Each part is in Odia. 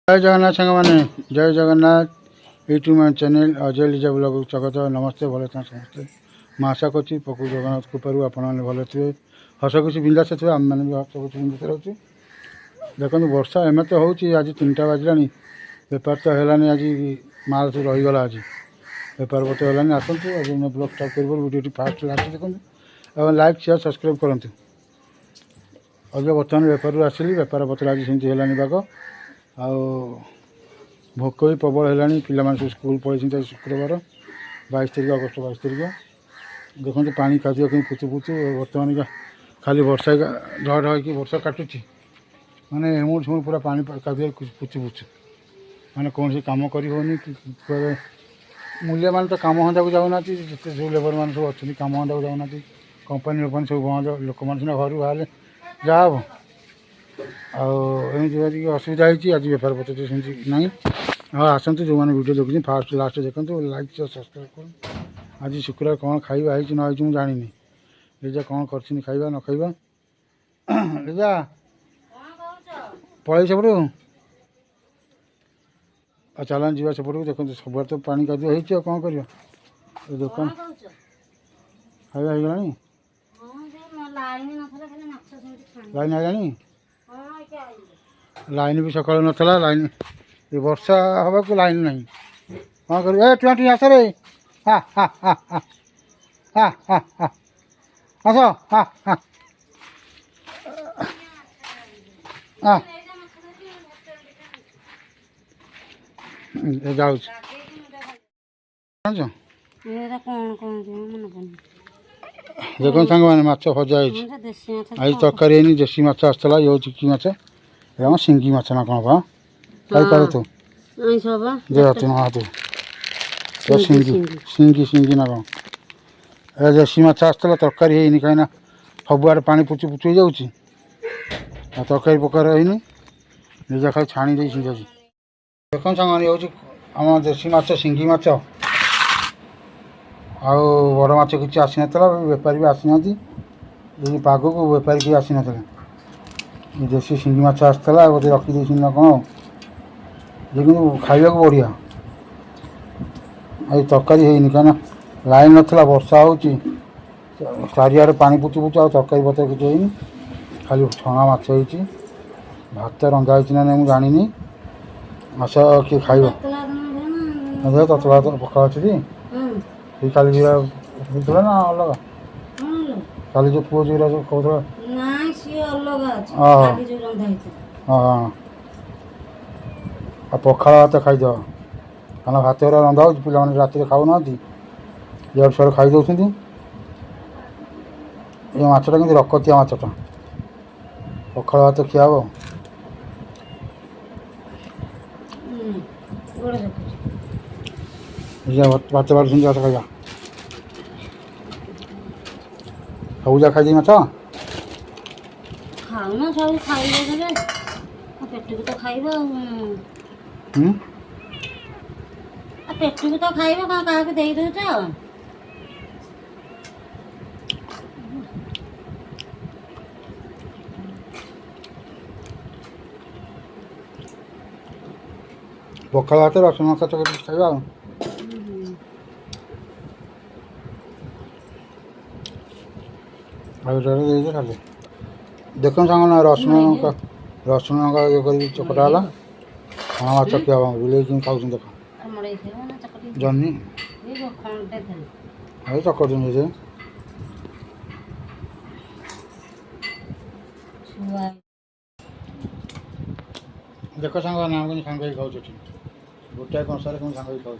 जय जगन्नाथ सांग मैंने जय Jagannath YouTube channel Ajay Liza blog स्वागत नमस्ते भले समस्ते मैं आशा करी प्रभु जगन्नाथ कृपार आपण भले थे हस खुशी बिंदास थे आम मैंने भी हस खुशी बिंदास रोचे देखो वर्षा एम तो हूँ आज 3टा बाजला बेपार तो है आज माल सब रहीगला आज बेपार पत्र है आसतु आज ब्लॉग स्टार्ट कर वीडियो फास्ट लास्ट देखो और लाइक शेयर सब्सक्राइब करूँ अगर बर्तमान बेपार आसिली बेपार पत्र आज सेमती है बाग आ भोक भी प्रबल है पिला सब स्कूल पढ़े शुक्रवार 22 तारीख अगस्त 22 तारीख देखो पानी कादुआ कहीं पुचु पुचु बर्तमान खाली वर्षा ढह ढह कि वर्षा काटुची माने एमुड़ सेमुड़ पूरा पानी कादुआ पुचु पुचु माने कौन सी काम करी होनी कि मूल्य मान तो काम धंदा को जाऊना जिते सब लेबर मान सब अच्छे काम धंदा को जाऊना कंपानी लोक सब बंद लोक मैंने सीना घर बाहर जहाँ हम आमती असुविधा होती आज बेपार पत्र तो सेमती ना आसतु जो मैंने वीडियो देखुं फास्ट लास्ट देखो लाइक सब्सक्राइब कर आज शुक्रवार कौन खाଇବା है ना मुझे जानी लिजा कौन कर खाଇବା न खाଇବା लिजा पलि सेपटू चलान जी सेपटू देखो सब तो पानी कादुआ हो कौन कर दुकान खाଇବା हो लाइन है लाइन भी सकाल नाला लाइन ये वर्षा हवा को लाइन नहीं कौन कर टी आस रे हा हा हा हा हा हा हा आस हा हा हाँ जाऊँ देखो सांग मैंने माछ भजा आज तरकारी है देशी माछ आसला ये चिकी माछ ये सिंगी माछ ना कौन पा खाई पार तो देख हाँ तो सिंगी सिंगी सिंगी ना कौन ए देशी माछ आसला तरकारी है कहीं सबुआड़े पानी पुचु पुचु हो जाऊँगी तरकारी पकार है निजा खाली छाणी दे सिंगा देख सांग हूँ आम देशी माछ सिंगी माछ आउ बड़ माछ किसी आसी ना बेपारी भी आसी ना ये पाग को बेपारी किए आसी ना देशी सिंगी माछ आसला बोधे रखीदे ना कौन ये कि खावा बढ़िया आज तरकारी है कहीं लाइन नाला वर्षा हो चारिड़े पानी पुचु पुचु आ तरकारी पत्र किसी है खाली छणा माछ हो भात रंधा हो ना मुझे जानी आस किए खाइब ततला पखाड़ अच्छी काली जीरा ना अलग काली जो पुओ जीरा जो कहता हाँ पखाड़ भात खाईद कहना भात रंधा हो पे रात खाऊना इड़ सर खाई दौरान ये मछटा कि रकतिया मछटा पखाड़ भात खिया हम भात बार सुन भात खाइबा सबुजा खाई माछ खाऊना सब खाइबे पेट भी तो खाइबो पेट भी तो खाइबो कौन क्या दे दौच पखाड़ भात रसुण लंका चकटी खाइबा खाली देख सांग ना रसुण लंका ये कर चकटा है हाँ माछ किया बिले खाऊ देख जन्नी अरे चकटी से देख सांग ना सांग खाऊ गोटाए कंसार सांग खाऊ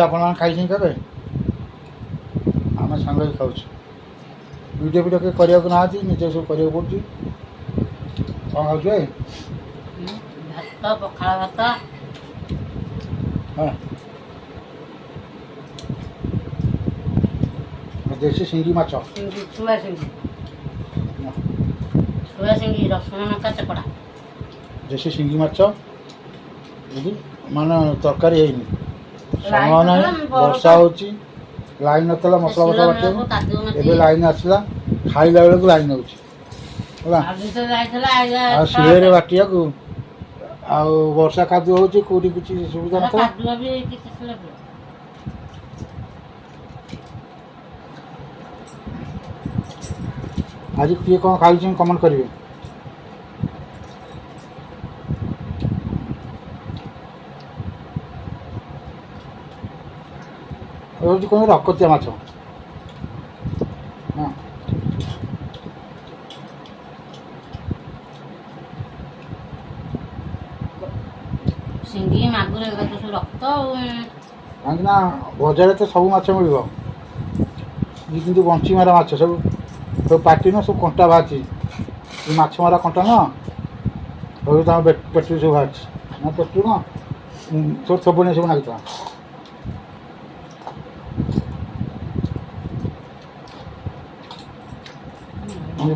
आप खाई केवे आम सांग खाऊ वीडियो वीडियो के करने ना निजे सब करने पड़े कौन खाऊ भात पखाड़ भात हाँ देशी सिंगी माछ छुआ सिंगी रसुण लंका चकड़ा देशी सिंगी माछ मान तरकारी है समय ना वर्षा हो लाइन नाला मसला मसला बाटे ए लाइन आसला खाइला बेलू लाइन हो शिले बाटिया को ଆଉ ବର୍ଷା କାଦୁଅ ହେଉଛି କେଉଁଠି କିଛି ସୁବିଧା ନଥିଲା। କାଦୁଅ ବି କିଛି ସୁବିଧା। ଆଜି କିଏ କ'ଣ ଖାଇଛନ୍ତି କମେଣ୍ଟ କରିବେ। ହେଉଛି କ'ଣ ରକତିଆ ମାଛ। ହଁ ସିଙ୍ଗି ମାଗୁର ଏଗୁଡ଼ା ତ ସବୁ ରକ୍ତ ଆଉ। କାହିଁକି ନା ବଜାରରେ ତ ସବୁ ମାଛ ମିଳିବ, କିନ୍ତୁ ବଞ୍ଚି ମାରା ମାଛ ସବୁ ସବୁ ପାଟି ନୁହଁ, ସବୁ କଣ୍ଟା ବାହାରିଛି। ଏ ମାଛ ମାରା କଣ୍ଟା ନୁହଁ, ସବୁ ତାଙ୍କ ପେଟରୁ ସବୁ ବାହାରିଛି। ନା ପେଟରୁ ନୁହଁ, ସବୁ ସବୁବେଳେ ସବୁ ଲାଗିଥିଲା।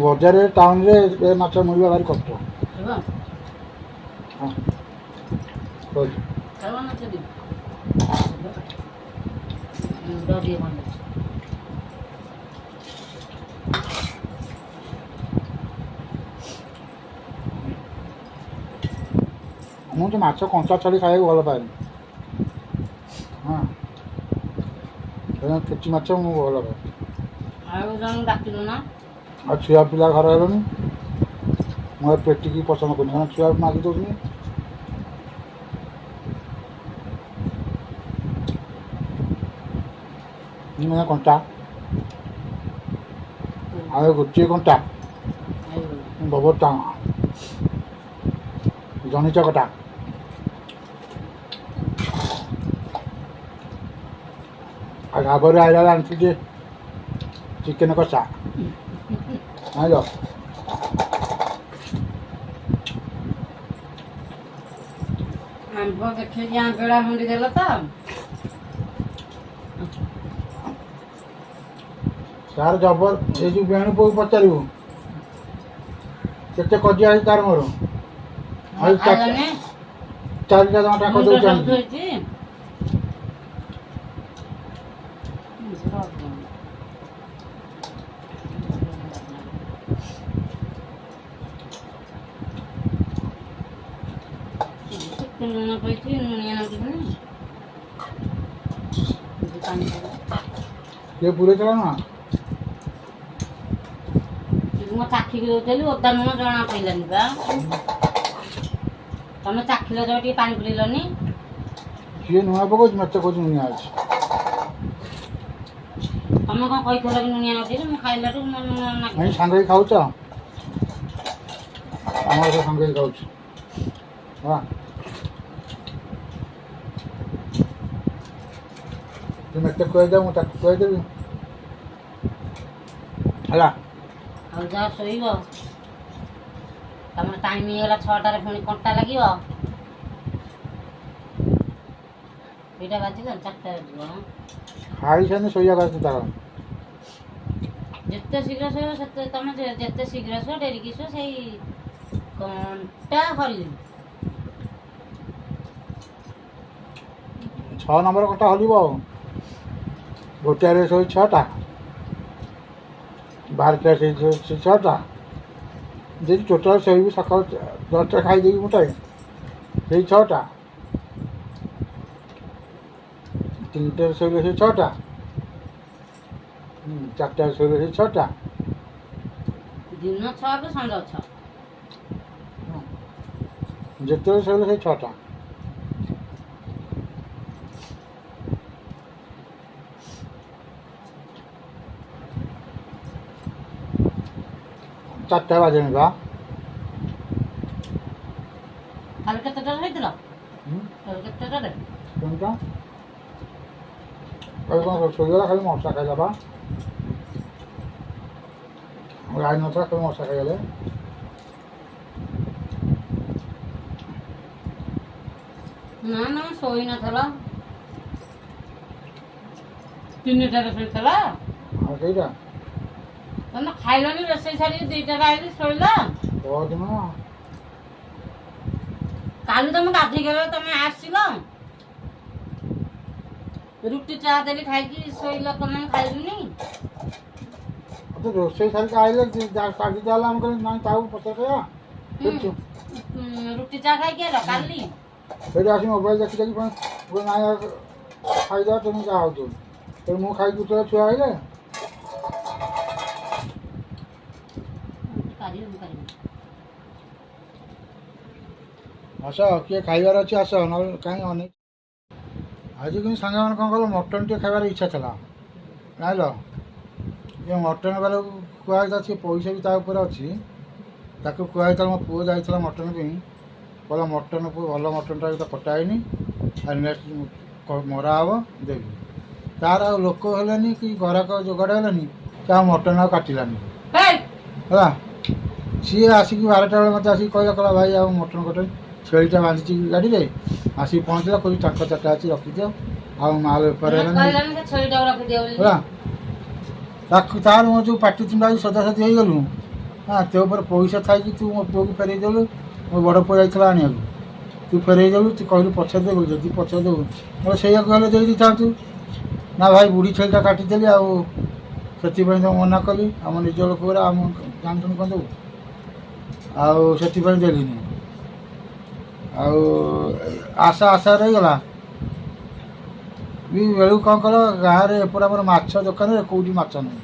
ବଜାରରେ ଟାଉନରେ ଏ ମାଛ ମିଳିବା ଭାରି କଷ୍ଟ। ହଁ କହୁଛି ମୁଁ ତ ମାଛ କଞ୍ଚା ଛାଡ଼ି ଖାଇବାକୁ ଭଲ ପାଏନି। ହଁ କିଛି ମାଛ ମୁଁ ଭଲ ପାଏ। ଆଉ ଜଣକୁ ଡାକିଲୁ ନା? ଆଉ ଛୁଆ ପିଲା ଘର ହେଲେଣି, ମୁଁ ଆଉ ପେଟିକି ପସନ୍ଦ କରୁନି, କାରଣ ଛୁଆ ମାଗି ଦେଉଛନ୍ତି। ମାନେ କଣ୍ଟା ଆଉ ଗୋଟିଏ କଣ୍ଟା ବବର ଟାଣ ଜହ୍ନି ଚକଟା ଆଉ ଘାବରେ ଆଇଲା ବେଳେ ଆଣିଥିଲି ଯେ ଚିକେନ କଷା ଆଣିଲ। ଆମ୍ବ ଦେଖେଇକି ଆମ୍ବେଳା ହୁଣ୍ଡି ଦେଲ ତ। ତାର ଜବର ଏ ଯେଉଁ ବେଣୁ ପୁଅକୁ ପଚାରିବୁ କେତେ କଜିଆ ହେଇଛି ତାର ମୋର। ଆଉ ଚାରିଟା ଟଙ୍କା କରିଦେଉଛି। ଲୁଣ ପଇଛି ଲୁଣିଆ ନାଗୁନି। କିଏ ପୁରେଇଥିଲା ନା ମୁଁ ଚାଖିକି ଦଉଥିଲି, ଓଦା ଲୁଣ ଜଣା ପଇଲାନି ବା। ତମେ ଚାଖିଲ ଯାଉ ଟିକେ ପାଣି ପୁରେଇଲନି। କିଏ ନୂଆ ପକଉଛି ମତେ କହୁଛି ନୂଆ ଅଛି। ତମେ କ'ଣ କହିଥିଲ କି ଲୁଣିଆ ନାଗୁଛି? ମୁଁ ଖାଇଲାଠୁ ଆମେ ସାଙ୍ଗ ହେଇକି ଖାଉଛ, ଆମର ସବୁ ସାଙ୍ଗ ହେଇକି ଖାଉଛୁ। ହଁ ତୁମେ ଏତେ ଖୁଆଇଦେବ, ମୁଁ ତାକୁ ଖୁଆଇଦେବି ହେଲା। ଆଉ ଯାଅ ଶୋଇବ, ତମର ଟାଇମ୍ ହେଇଗଲା 6ଟାରେ, ପୁଣି କଣ୍ଟା ଲାଗିବ। ଏଇଟା ବାଜିଲା 4ଟା ବାଜିବ। ଖାଇସାରିଲେ ଶୋଇବାକୁ ଆସିଛି ତାର। ଯେତେ ଶୀଘ୍ର ଶୋଇବ ସେତେ ତମେ ଯେତେ ଶୀଘ୍ର ଶୁଅ ଡେରିକି ଶୁଅ ସେଇ କଣ୍ଟା ହଲି 6 ନମ୍ବର କଣ୍ଟା ହଲିବ ଆଉ। ଗୋଟାରେ ଶୋଇ 6ଟା, 12ଟା ସେଇ 6ଟା, ଯଦି ଟୋଟାଲ ଶୋଇବି ସକାଳୁ 10ଟା ଖାଇଦେବି ଗୋଟାଏ ସେଇ 6ଟା, 3ଟାରେ ଶୋଇଲେ ସେଇ 6ଟା, 4ଟାରେ ଶୋଇଲେ ସେଇ 6ଟା। ଦିନ 6କୁ ସଞ୍ଜ 6। ଯେତେବେଳେ ଶୋଇଲେ ସେଇ 6ଟା। ଚାରିଟା ବାଜେନି ବା। କାଲି କେତେଟାରେ ହେଇଥିଲ? କାଲି କେତେଟାରେ? କେଉଁଟା କାଲି କ'ଣ ଶୋଇଗଲା, ଖାଲି ମଶା ଖାଇଲା ବା। ଲାଇନ୍ ନଥିଲା, ଖାଲି ମଶା ଖାଇଗଲେ। ନା ନା ଶୋଇ ନଥିଲ, 3ଟାରେ ଶୋଇଥିଲ। ଆଉ ସେଇଟା ତମେ ଖାଇଲନି, ରୋଷେଇ ସାରିକି 2ଟାରେ ଆଇଲି ଶୋଇଲ। ପରଦିନ କାଲି ତମେ ଗାଧେଇ ଗଲ, ତମେ ଆସିଲ ରୁଟି ଚା ଦେଲି ଖାଇକି ଶୋଇଲ, ତମେ ଖାଇଲୁନି। ରୋଷେଇ ସାରିକି ଆଇଲେ କାଲି ହେଲା, ଆମେ କହିଲି ନାଇଁ ତାକୁ ପଚାରିବା। ରୁଟି ଚା ଖାଇକି ଆଇଲ କାଲି? ସେଇଠି ଆସି ମୋବାଇଲ ଦେଖି ଦେଖି ପୁଣି ନାଇଁ ଖାଇଦେବା ତେଣୁ ଯାହା ହେଉଛୁ ତେଣୁ ମୁଁ ଖାଇକି ଉଠିଲା ଛୁଆ ଆଇଲେ ଆସ କିଏ ଖାଇବାର ଅଛି ଆସ ନହେଲେ କାହିଁ ଅନେକ ଆଜି କିନ୍ତୁ ସାଙ୍ଗମାନେ କ'ଣ କଲ ମଟନ୍ ଟିକେ ଖାଇବାର ଇଚ୍ଛା ଥିଲା ଜାଣିଲ ଏ ମଟନ୍ ବାଲାକୁ କୁହାହେଇଥିଲା ସେ ପଇସା ବି ତା ଉପରେ ଅଛି ତାକୁ କୁହାହେଇଥିଲା ମୋ ପୁଅ ଯାଇଥିଲା ମଟନ୍ ପାଇଁ କହିଲା ମଟନ୍ ପୁଅ ଭଲ ମଟନ୍ଟା ବି ତ କଟା ହେଇନି ଆଉ ନେକ୍ସଟ ମରା ହେବ ଦେବି ତାର ଆଉ ଲୋକ ହେଲେନି କି ଗରାକ ଯୋଗାଡ଼ ହେଲାନି ତା ମଟନ୍ ଆଉ କାଟିଲାନି ହେଲା ସିଏ ଆସିକି 12ଟା ବେଳେ ମୋତେ ଆସିକି କହିଲା ଭାଇ ଆଉ ମଟନ୍ କଟା ଛେଳିଟା ବାନ୍ଧିଛି ଗାଡ଼ିରେ ଆସିକି ପହଞ୍ଚିଲା କହୁଛି ଟାଙ୍କ 4ଟା ଅଛି ରଖିଦିଅ ଆଉ ମାଲ ବେପାର ହେଲାନି ହେଲା ତାକୁ ତାର ମୋ ଯେଉଁ ପାଟି ତୁଣ୍ଡ ଆଜି ସଜାସଜି ହେଇଗଲୁ ହଁ ତୋ ଉପରେ ପଇସା ଥାଇକି ତୁ ମୋ ପୁଅକୁ ଫେରେଇ ଦେଲୁ ମୋ ବଡ଼ ପୁଅ ଯାଇଥିଲା ଆଣିବାକୁ ତୁ ଫେରେଇ ଦେଲୁ ତୁ କହିଲୁ ପଛରେ ଦେବୁ ଯଦି ପଛରେ ଦେବୁ ମୋର ସେଇଆକୁ ହେଲେ ଦେଇ ଦେଇଥାନ୍ତୁ ନା ଭାଇ ବୁଢ଼ୀ ଛେଳିଟା କାଟିଦେଲି ଆଉ ସେଥିପାଇଁ ତ ମନା କଲି ଆମ ନିଜ ଲୋକ ଗୁରା ଆମ ଜାଣିଛନ୍ତି କ'ଣ ଦେବୁ ଆଉ ସେଥିପାଇଁ ଦେଲିନି ଆଉ ଆଶା ରହିଗଲା ବି ବେଳକୁ କ'ଣ କଲ ଗାଁରେ ଏପଟେ ଆମର ମାଛ ଦୋକାନରେ କେଉଁଠି ମାଛ ନାହିଁ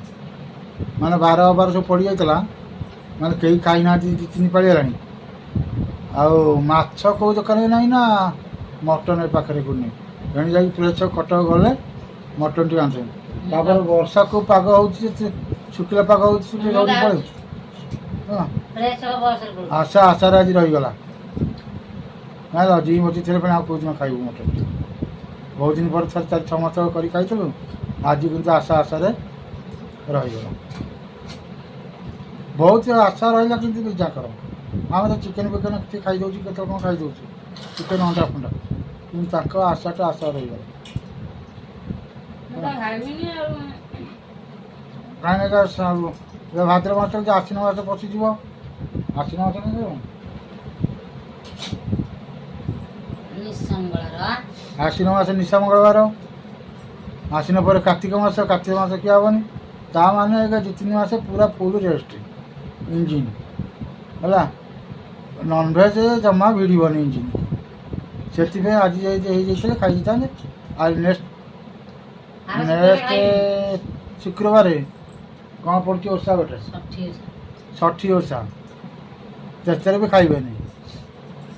ମାନେ ବାର ସବୁ ପଡ଼ିଯାଇଥିଲା ମାନେ କେହି ଖାଇନାହାନ୍ତି 2-3 ପାଳି ହେଲାଣି ଆଉ ମାଛ କେଉଁ ଦୋକାନରେ ନାହିଁ ନା ମଟନ୍ ଏ ପାଖରେ କୋଉଠି ଏଣି ଯାଇକି ପ୍ଲେସ୍ କଟକ ଗଲେ ମଟନ୍ ଟିକେ ଆଣୁଛନ୍ତି ତାପରେ ବର୍ଷା କେଉଁ ପାଗ ହେଉଛି ଶୁଖିଲା ପାଗ ହେଉଛି ଟିକେ ଜଲ୍ଦି ପଳେଉଛି ହଁ ଆଶାରେ ଆଜି ରହିଗଲା ନାଇଁ ଜିମ୍ ଅଛି ଥିଲେ ପୁଣି ଆଉ କେଉଁ ଦିନ ଖାଇବୁ ମଟନ୍ ବହୁତ ଦିନ ପରେ 4-6 ମାସ କରି ଖାଇଥିଲୁ ଆଜି କିନ୍ତୁ ଆଶାରେ ରହିଗଲା ବହୁତ ଆଶା ରହିଲା କିନ୍ତୁ ଯାକର ଆମେ ତ ଚିକେନ୍ ଫିକେନ୍ କିଛି ଖାଇଦେଉଛୁ କେତେବେଳେ କ'ଣ ଖାଇଦେଉଛୁ ଚିକେନ୍ ଅଣ୍ଡା ଫଣ୍ଡା କିନ୍ତୁ ତାଙ୍କ ଆଶା ରହିଗଲା କାହିଁକି ଭାଦ୍ର ମାସରେ ଯେ ଆଶ୍ୱିନ ମାସ ପଶିଯିବ ଆଶ୍ୱିନ ମାସ ନାହିଁ ଆଶ୍ୱିନ ମାସ ନିଶା ମଙ୍ଗଳବାର ଆଶ୍ୱିନ ପରେ କାର୍ତ୍ତିକ ମାସ କିଏ ହେବନି ତା ମାନେ ଏବେ 2-3 ମାସ ପୁରା ଫୁଲ୍ ରେଷ୍ଟ ଇଞ୍ଜିନ୍ ହେଲା ନନଭେଜ୍ ଜମା ଭିଡ଼ିବନି ଇଞ୍ଜିନ୍ ସେଥିପାଇଁ ଆଜି ହେଇଯାଇଥିଲେ ଖାଇ ଦେଇଥାନ୍ତେ ଆଉ ନେକ୍ସଟ ଶୁକ୍ରବାରେ କ'ଣ ପଡ଼ୁଛି ଓଷା ଗୋଟେ ଷଠି ଓଷା ସେଥିରେ ବି ଖାଇବେନି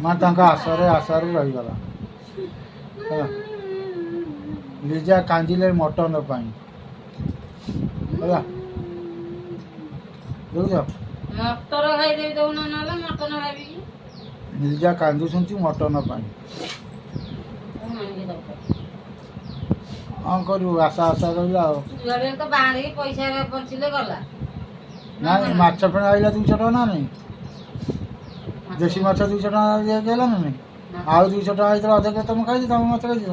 ମାନେ ତାଙ୍କ ଆଶାରେ ରହିଗଲା ଲିଜା କାନ୍ଦିଲେ ମଟନ୍ ପାଇଁ ହେଲା ଦେଖୁଛ ଲିଜା କାନ୍ଦୁଛନ୍ତି ମଟନ୍ ପାଇଁ କ'ଣ କରିବୁ ଆଶା ରହିଲା ଆଉ ନାଇଁ ମାଛ ଫେଣା ଆଇଲା 200 ଟଙ୍କା ନା ନାଇଁ ଦେଶୀ ମାଛ 200 ଟଙ୍କା ହେଲା ନା ନାଇଁ ଆଉ 200 ଟଙ୍କା ହେଇଥିଲା ଅଧ କିଲୋ ତମେ ଖାଇଛି ତମେ ମାଛ ଖାଇଛି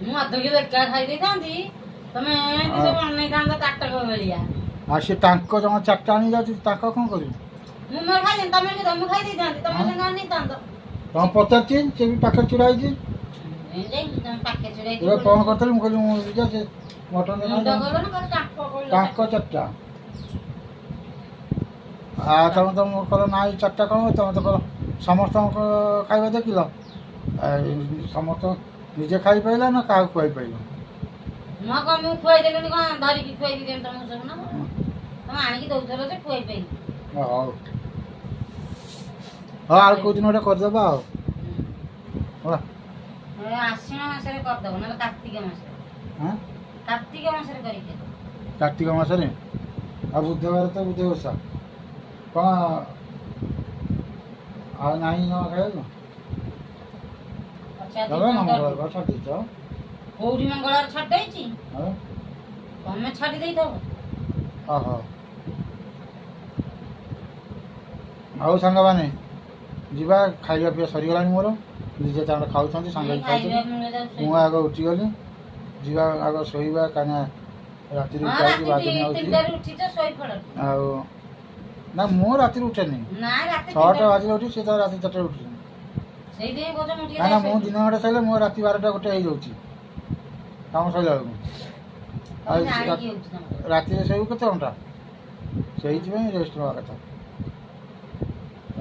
ମୁଁ ଅଧ କିଲୋ ଏକା ଖାଇ ଦେଇଥାନ୍ତି ତମେ ଅନେଇଥାନ୍ତ ତାଟକ ଭଳିଆ ଆଉ ସେ ଟାଙ୍କ ଜମା 4ଟା ଆଣି ଯାଉଛି ତାଙ୍କ କ'ଣ କରିବୁ ମୁଁ ମୋର ଖାଇଦେବି ତମେ ଖାଇ ଦେଇଥାନ୍ତି ତମେ ଅନେଇଥାନ୍ତ ତମେ ପଚାରୁଛି ସେ ବି ପାଖରେ ଛିଡ଼ା ହେଇଛି କ'ଣ କରିଥିଲି ମୁଁ କହିଲି ମୁଁ ସେ ମଟନ୍ ଟାଙ୍କ 4ଟା ଆଉ ତମେ ତ କଲ ନାଇଁ 4ଟା କ'ଣ ତମେ ତ କଲ ସମସ୍ତଙ୍କ ଖାଇବା ଦେଖିଲ ସମସ୍ତ ନିଜେ ଖାଇପାରିଲ ନା କାହାକୁ ଖୁଆଇପାରିଲ ମୁଁ ଖୁଆଇଦେଲିନି କ'ଣ ଧରିକି ଖୁଆଇ ଦେଇଦେବି ତମକୁ ସବୁ ନା ତମେ ଆଣିକି ଦଉଥିଲ ଯେ ଖୁଆଇ ପାଇଲି ହଉ ଆଉ କେଉଁ ଦିନ ଗୋଟେ କରିଦେବା ଆଉ ହେଲା ଆଶ୍ୱିନ ମାସରେ କରିଦେବ ନହେଲେ କାର୍ତ୍ତିକ ମାସରେ କରିକି କାର୍ତ୍ତିକ ମାସରେ ଆଉ ବୁଧବାର ତ ବୁଧେ ଓଷା କ'ଣ ଆଉ ନାହିଁ ଖାଇବାକୁ ମଙ୍ଗଳବାର ଛାଡ଼ିଦେଇଛ କୋଉଠି ମଙ୍ଗଳବାର ଛାଡ଼ି ଦେଇଛି ତମେ ଛାଡ଼ି ଦେଇଥିବ ଓହୋ ଆଉ ସାଙ୍ଗମାନେ ଯିବା ଖାଇବା ପିଇବା ସରିଗଲାଣି ମୋର ନିଜେ ତାଙ୍କର ଖାଉଛନ୍ତି ସାଙ୍ଗ ଖାଉଛନ୍ତି ମୁଁ ଆଗ ଉଠିଗଲି ଯିବା ଆଗ ଶୋଇବା କାହିଁକିନା ରାତିରେ ଉଠାଇକି ବାଦୁନି ହେଉଛି ଆଉ ନା ମୁଁ ରାତିରେ ଉଠେନି 6ଟା ବାଜିଲେ ଉଠି ସେ ତ ରାତି 4ଟାରେ ଉଠୁଛନ୍ତି କାହିଁକିନା ମୁଁ ଦିନ ଘଣ୍ଟା ସରିଲେ ମୋ ରାତି 12ଟା 1 ହେଇଯାଉଛି କାମ ସରିଲା ବେଳକୁ ଆଉ ରାତିରେ ଶୋଇବୁ କେତେ ଘଣ୍ଟା ସେଇଥିପାଇଁ ରେଷ୍ଟ ନେବା କଥା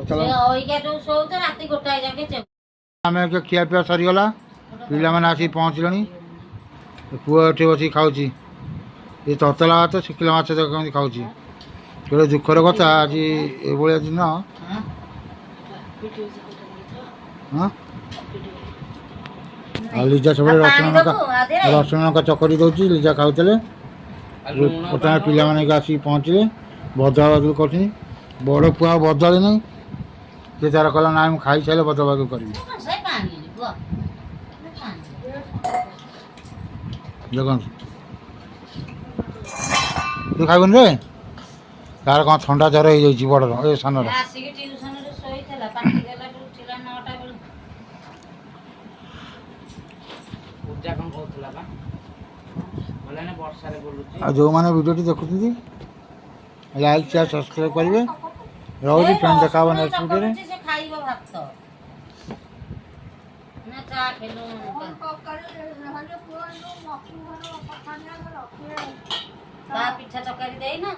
चलो ଅଇକା ଯୋଉ ଶୋଉଛ ରାତି ଗୋଟାଏ ଯାକେ ଚେପ आम खियापिया सरीगला पिला मैंने आसिक पहुँचले पुआ एଠି बस खाऊँ ये ततला भात शुखिला माछ कमी खाऊँ गोटे दुखर कथा आज ये दिन हाँ लिजा सब रसुण लंका चकड़ी दौर लिजा खाऊले बर्तमान पिला मैंने आसिक पहुँचले बदल बदल कर बड़ पुआ बदल नहीं से तार कहला ना मुझे खाई सारे बदल बदल करी ସେ ପାଣି ଆଣିବୁ देखो तू खाइबन रे तार कौन ठंडा ज्वर हो जाइए बड़ ए सानर ଆସିକି ଟ୍ୟୁସନରେ ଶୋଇଥିଲା ପାଟି ଗଲାଠୁ ଉଠିଲା 9ଟା ବେଳକୁ ପୂଜା କଣ କହୁଥିଲା ବା ବୋଲେ ନା ବର୍ଷାରେ ବୁଲୁଛି आ जो मैंने वीडियो देखुଛନ୍ତି लाइक शेयर सब्सक्राइब करेंगे रोज फ्रेंड देखा नेक्स्ट वीडियो रे ସେ ଖାଇବ ଭାତ ନା ଚା ଖେଲୁ ତା ପିଠା ତରକାରୀ ଦେଇନା